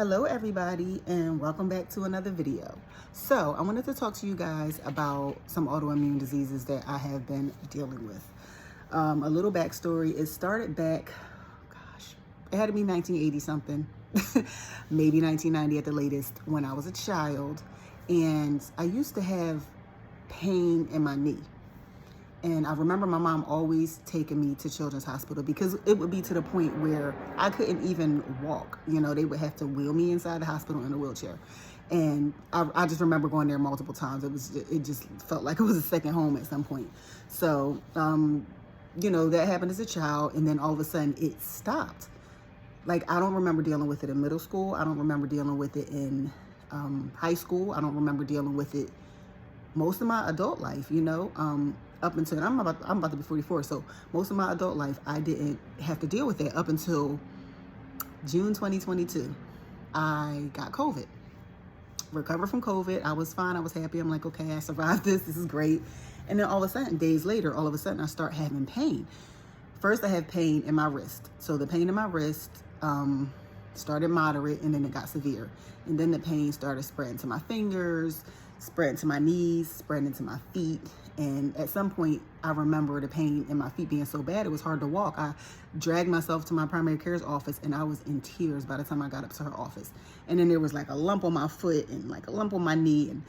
Hello everybody, and welcome back to another video. So I wanted to talk to you guys about some autoimmune diseases that I have been dealing with. A little backstory. It started back, it had to be 1980 something, maybe 1990 at the latest, when I was a child. And I used to have pain in my knee. And I remember my mom always taking me to Children's Hospital because it would be to the point where I couldn't even walk. You know, they would have to wheel me inside the hospital in a wheelchair. And I just remember going there multiple times. It just felt like it was a second home at some point. So, you know, that happened as a child. And then all of a sudden it stopped. Like, I don't remember dealing with it in middle school. I don't remember dealing with it in high school. I don't remember dealing with it most of my adult life, you know. Up until, I'm about to be 44, so most of my adult life, I didn't have to deal with it up until June 2022. I got COVID. Recovered from COVID. I was fine. I was happy. I'm like, okay, I survived this. This is great. And then all of a sudden, days later, all of a sudden, I start having pain. First, I have pain in my wrist. So the pain in my wrist started moderate, and then it got severe. And then the pain started spreading to my fingers, spreading to my knees, spreading into my feet. And at some point, I remember the pain in my feet being so bad, it was hard to walk. I dragged myself to my primary care's office, and I was in tears by the time I got up to her office. And then there was like a lump on my foot and like a lump on my knee. And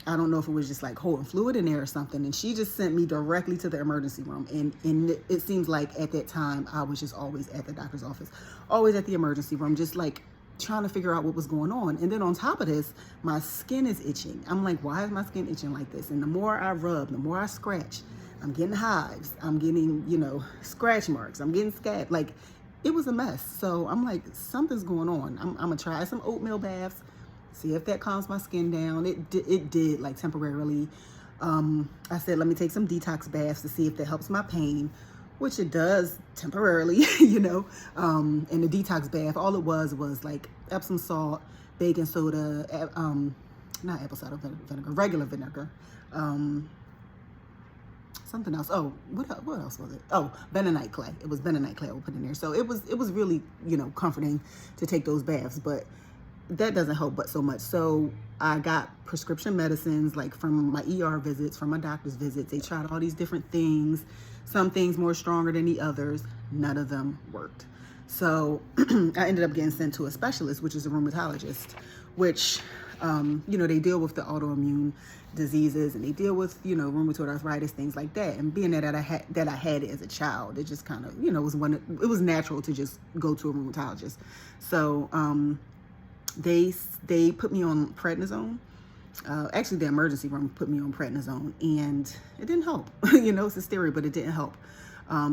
I don't know if it was just like holding fluid in there or something. And she just sent me directly to the emergency room. And it seems like at that time, I was just always at the doctor's office, always at the emergency room, just like trying to figure out what was going on. And then on top of this, my skin is itching. I'm like, why is my skin itching like this? And the more I rub, the more I scratch, I'm getting hives. I'm getting, you know, scratch marks. I'm getting scab. Like, it was a mess. So I'm like, something's going on. I'm gonna try some oatmeal baths, see if that calms my skin down. It did, like, temporarily. I said, let me take some detox baths to see if that helps my pain, which it does temporarily, you know. And the detox bath, all it was like Epsom salt, baking soda, not apple cider vinegar, regular vinegar, something else. Oh, what else was it? Oh, bentonite clay. It was bentonite clay I would put in there. So it was really, you know, comforting to take those baths, but that doesn't help but so much. So I got prescription medicines, like from my ER visits, from my doctor's visits. They tried all these different things, some things more stronger than the others. None of them worked. So I ended up getting sent to a specialist, which is a rheumatologist, which, you know, they deal with the autoimmune diseases, and they deal with, you know, rheumatoid arthritis, things like that. And being that I had it as a child, it just kind of, you know, it was natural to just go to a rheumatologist. So, they put me on prednisone. Actually, the emergency room put me on prednisone, and it didn't help. You know, it's a steroid, but it didn't help.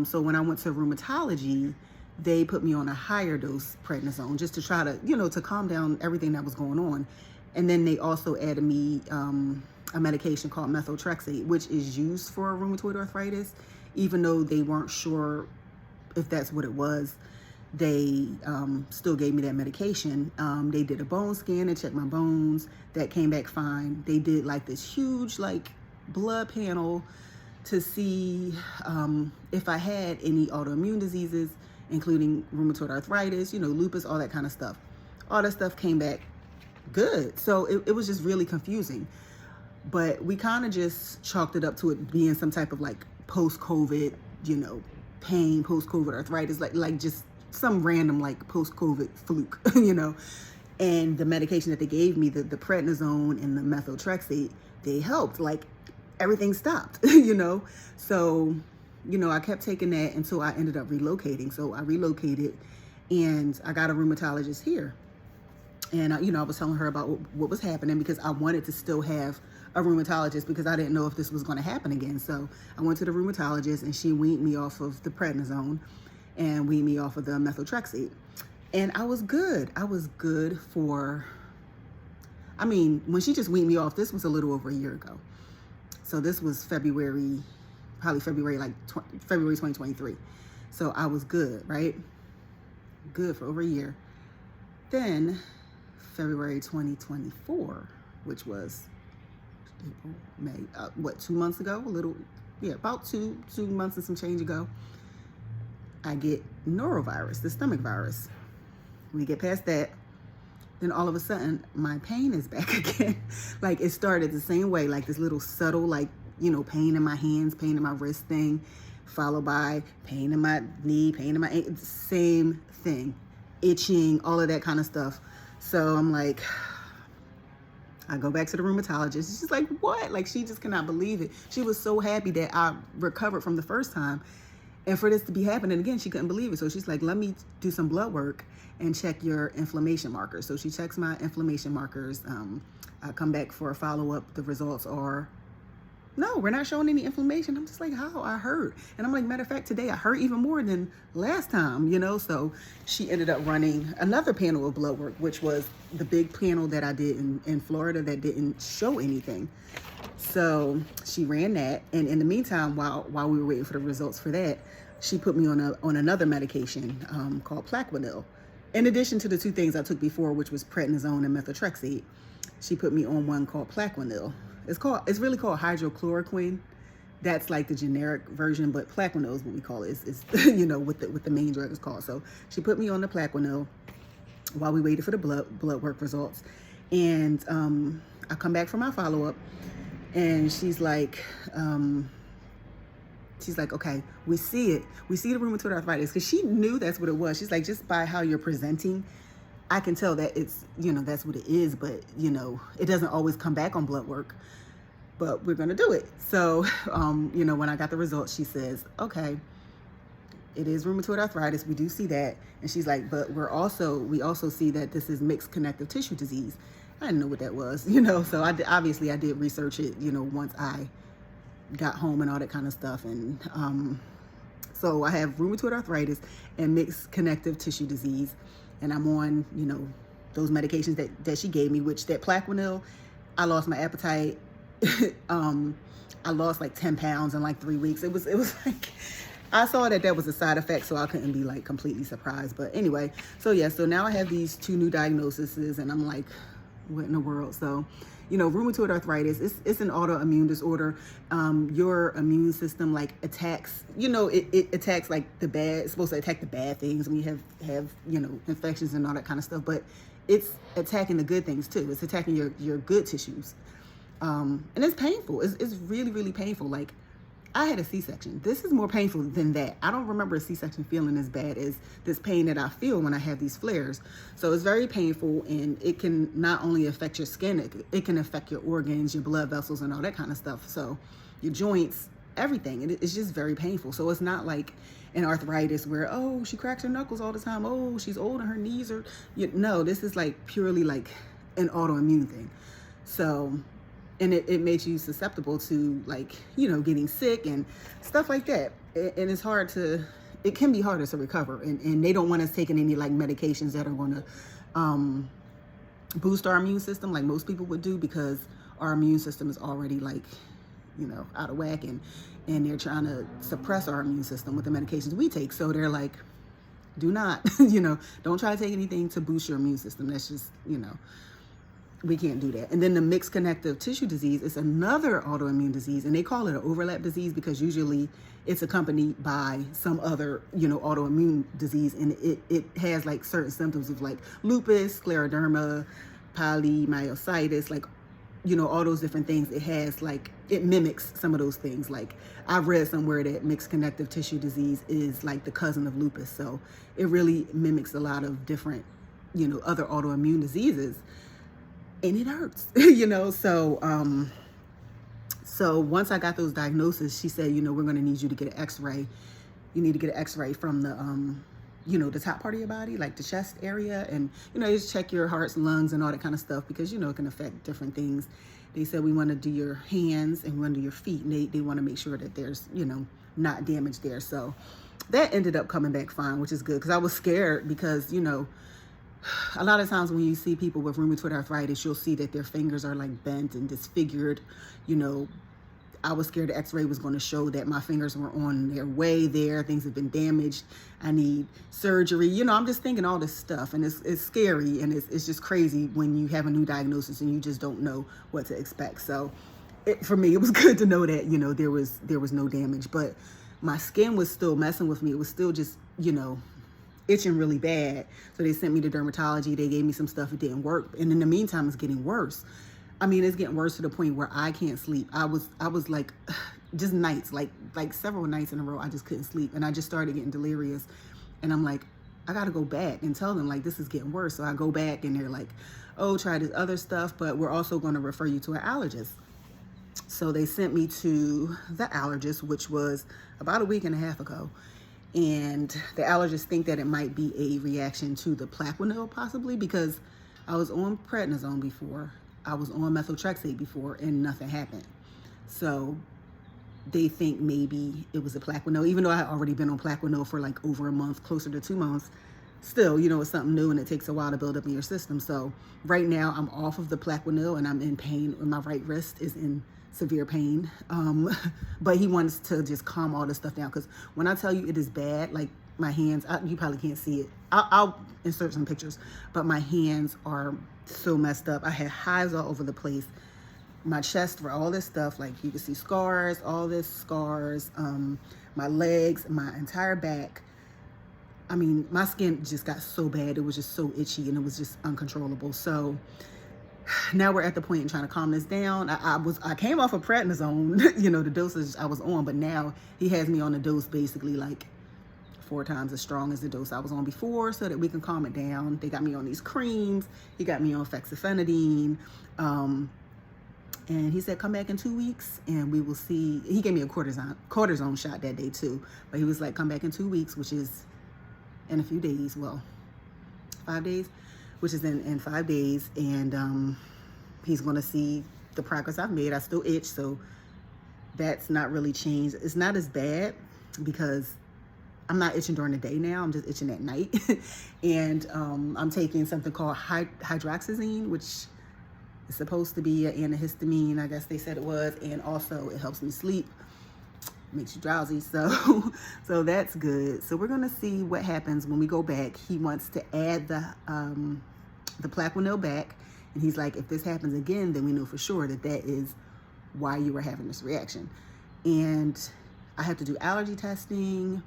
So when I went to rheumatology, they put me on a higher dose prednisone just to try to, you know, to calm down everything that was going on. And then they also added me a medication called methotrexate, which is used for rheumatoid arthritis, even though they weren't sure if that's what it was. They still gave me that medication. They did a bone scan and checked my bones. That came back fine. They did like this huge like blood panel to see if I had any autoimmune diseases, including rheumatoid arthritis, you know, lupus, all that kind of stuff. All that stuff came back good. So it was just really confusing. But we kind of just chalked it up to it being some type of like post-COVID, you know, pain, post-COVID arthritis, like just some random like post-COVID fluke, you know. And the medication that they gave me, the prednisone and the methotrexate, they helped. Like, everything stopped, you know. So, you know, I kept taking that until I ended up relocating. So I relocated, and I got a rheumatologist here. And, you know, I was telling her about what was happening, because I wanted to still have a rheumatologist, because I didn't know if this was going to happen again. So I went to the rheumatologist, and she weaned me off of the prednisone and weaned me off of the methotrexate. And I was good. I was good for, I mean, when she just weaned me off, this was a little over a year ago. So this was February 2023. So I was good, right? Good for over a year. Then February 2024, which was April, May, 2 months ago, about two months and some change ago, I get norovirus, the stomach virus. We get past that. Then all of a sudden, my pain is back again. Like, it started the same way, like this little subtle, like, pain in my hands, pain in my wrist thing, followed by pain in my knee, pain in my ankle, same thing, itching, all of that kind of stuff. So I'm like, I go back to the rheumatologist. She's like, what? Like, she just cannot believe it. She was so happy that I recovered from the first time. And for this to be happening again, she couldn't believe it. So she's like, let me do some blood work and check your inflammation markers. So she checks my inflammation markers. I come back for a follow-up. The results are, no, we're not showing any inflammation. I'm just like, how? I hurt. And I'm like, matter of fact, today I hurt even more than last time, So she ended up running another panel of blood work, which was the big panel that I did in Florida that didn't show anything. So she ran that. And in the meantime, while we were waiting for the results for that, she put me on another medication called Plaquenil. In addition to the two things I took before, which was prednisone and methotrexate, she put me on one called Plaquenil. It's really called hydrochloroquine. That's like the generic version, but Plaquenil is what we call it. It's what the main drug is called. So she put me on the Plaquenil while we waited for the blood work results. And I come back for my follow-up, and she's like, okay, we see it. We see the rheumatoid arthritis, because she knew that's what it was. She's like, just by how you're presenting, I can tell that it's, that's what it is, but, it doesn't always come back on blood work, but we're going to do it. So, when I got the results, she says, okay, it is rheumatoid arthritis. We do see that. And she's like, but we also see that this is mixed connective tissue disease. I didn't know what that was, so I did research it, once I got home and all that kind of stuff. And so I have rheumatoid arthritis and mixed connective tissue disease. And I'm on, those medications that she gave me, which that Plaquenil, I lost my appetite. I lost like 10 pounds in like 3 weeks. It was like, I saw that was a side effect, so I couldn't be like completely surprised. But anyway, so now I have these 2 new diagnoses, and I'm like, what in the world? So, rheumatoid arthritis, it's an autoimmune disorder. Your immune system like attacks, it attacks like the bad, it's supposed to attack the bad things when you have infections and all that kind of stuff, but it's attacking the good things too. It's attacking your good tissues. And it's painful. It's really, really painful. Like, I had a C-section. This is more painful than that. I don't remember a C-section feeling as bad as this pain that I feel when I have these flares. So it's very painful, and it can not only affect your skin, it can affect your organs, your blood vessels, and all that kind of stuff. So your joints, everything. It's just very painful. So it's not like an arthritis where, oh, she cracks her knuckles all the time. Oh, she's old and her knees are, no, this is like purely like an autoimmune thing. So, and it makes you susceptible to like, getting sick and stuff like that. And it can be harder to recover. And they don't want us taking any like medications that are going to boost our immune system like most people would do, because our immune system is already like, out of whack, and they're trying to suppress our immune system with the medications we take. So they're like, do not, don't try to take anything to boost your immune system. That's just, we can't do that. And then the mixed connective tissue disease is another autoimmune disease, and they call it an overlap disease because usually it's accompanied by some other, autoimmune disease, and it has like certain symptoms of like lupus, scleroderma, polymyositis, like, all those different things. It has like, it mimics some of those things. Like, I've read somewhere that mixed connective tissue disease is like the cousin of lupus. So it really mimics a lot of different, other autoimmune diseases. And it hurts, so once I got those diagnoses, she said, we're going to need you to get an x-ray. You need to get an x-ray from the, the top part of your body, like the chest area. And, just check your hearts, lungs, and all that kind of stuff, because, it can affect different things. They said we want to do your hands and we want to do your feet. And they want to make sure that there's, not damage there. So that ended up coming back fine, which is good, because I was scared because, a lot of times when you see people with rheumatoid arthritis, you'll see that their fingers are like bent and disfigured. I was scared the x-ray was going to show that my fingers were on their way there. Things have been damaged. I need surgery. I'm just thinking all this stuff, and it's scary, and it's just crazy when you have a new diagnosis and you just don't know what to expect. So for me, it was good to know that, there was no damage, but my skin was still messing with me. It was still just, itching really bad. So they sent me to dermatology. They gave me some stuff. It didn't work. And in the meantime, it's getting worse. I mean, it's getting worse to the point where I can't sleep. I was like, just nights, like several nights in a row, I just couldn't sleep. And I just started getting delirious. And I'm like, I got to go back and tell them, like, this is getting worse. So I go back and they're like, oh, try this other stuff, but we're also going to refer you to an allergist. So they sent me to the allergist, which was about a week and a half ago. And the allergists think that it might be a reaction to the Plaquenil, possibly, because I was on prednisone before, I was on methotrexate before, and nothing happened. So they think maybe it was a Plaquenil, even though I had already been on Plaquenil for like over a month, closer to 2 months. Still, you know, it's something new and it takes a while to build up in your system. So right now I'm off of the Plaquenil and I'm in pain. My right wrist is in severe pain. But he wants to just calm all this stuff down. Because when I tell you it is bad, like my hands, you probably can't see it. I'll insert some pictures, but my hands are so messed up. I had hives all over the place. My chest for all this stuff, like you can see scars, all this scars, my legs, my entire back. I mean, my skin just got so bad. It was just so itchy and it was just uncontrollable. So now we're at the point in trying to calm this down. I came off of prednisone, you know, the dosage I was on, but now he has me on a dose basically like 4 times as strong as the dose I was on before so that we can calm it down. They got me on these creams. He got me on fexofenadine. And he said, come back in 2 weeks and we will see. He gave me a cortisone shot that day too. But he was like, come back in 2 weeks, which is in a few days. Well, 5 days, which is in 5 days. And he's going to see the progress I've made. I still itch, so that's not really changed. It's not as bad because I'm not itching during the day now. I'm just itching at night. And I'm taking something called hydroxyzine, which is supposed to be an antihistamine, I guess they said it was, and also it helps me sleep, makes you drowsy, so that's good. So we're gonna see what happens when we go back. He wants to add the Plaquenil back, and he's like, if this happens again, then we know for sure that that is why you were having this reaction. And I have to do allergy testing,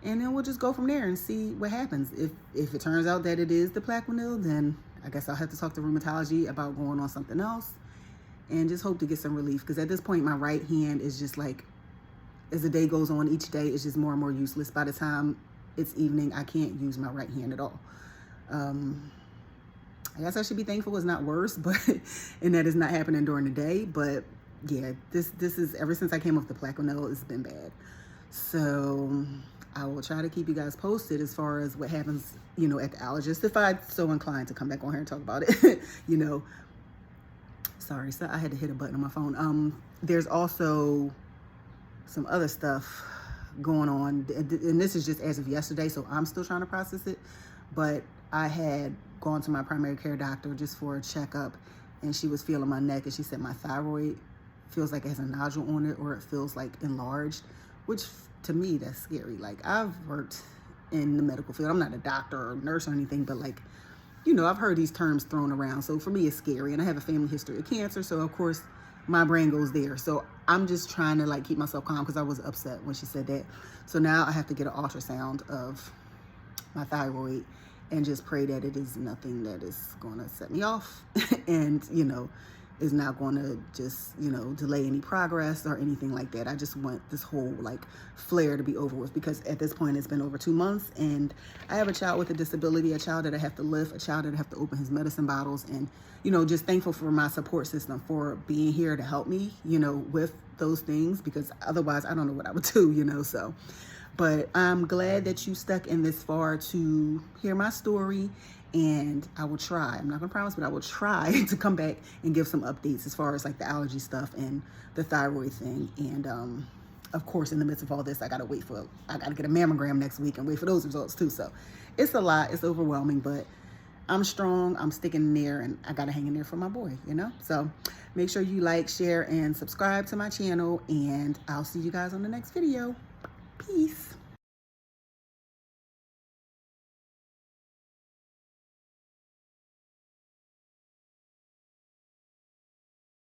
and then we'll just go from there and see what happens. If it turns out that it is the Plaquenil, then I guess I'll have to talk to rheumatology about going on something else and just hope to get some relief. Because at this point, my right hand is just like, as the day goes on, each day is just more and more useless. By the time it's evening, I can't use my right hand at all. I guess I should be thankful it's not worse, but and that is not happening during the day. But yeah, this is, ever since I came off the Plaquenil, it's been bad. So I will try to keep you guys posted as far as what happens, you know, at the allergist, if I'm so inclined to come back on here and talk about it, you know. Sorry, so I had to hit a button on my phone. There's also some other stuff going on, and this is just as of yesterday, so I'm still trying to process it. But I had gone to my primary care doctor just for a checkup, and she was feeling my neck, and she said my thyroid feels like it has a nodule on it, or it feels like enlarged, which to me, that's scary. Like, I've worked in the medical field. I'm not a doctor or nurse or anything, but like, you know, I've heard these terms thrown around. So for me, it's scary. And I have a family history of cancer. So of course, my brain goes there. So I'm just trying to like keep myself calm because I was upset when she said that. So now I have to get an ultrasound of my thyroid and just pray that it is nothing that is going to set me off and, you know, is not going to just, you know, delay any progress or anything like that. I just want this whole like flare to be over with, because at this point it's been over 2 months and I have a child with a disability, a child that I have to lift, a child that I have to open his medicine bottles, and, you know, just thankful for my support system for being here to help me, you know, with those things, because otherwise I don't know what I would do, you know. So, but I'm glad that you stuck in this far to hear my story. And I will try, I'm not gonna promise, but I will try to come back and give some updates as far as like the allergy stuff and the thyroid thing. And of course, in the midst of all this, I gotta get a mammogram next week and wait for those results too. So it's a lot, it's overwhelming, but I'm strong, I'm sticking in there, and I gotta hang in there for my boy, you know? So make sure you like, share, and subscribe to my channel, and I'll see you guys on the next video. Peace.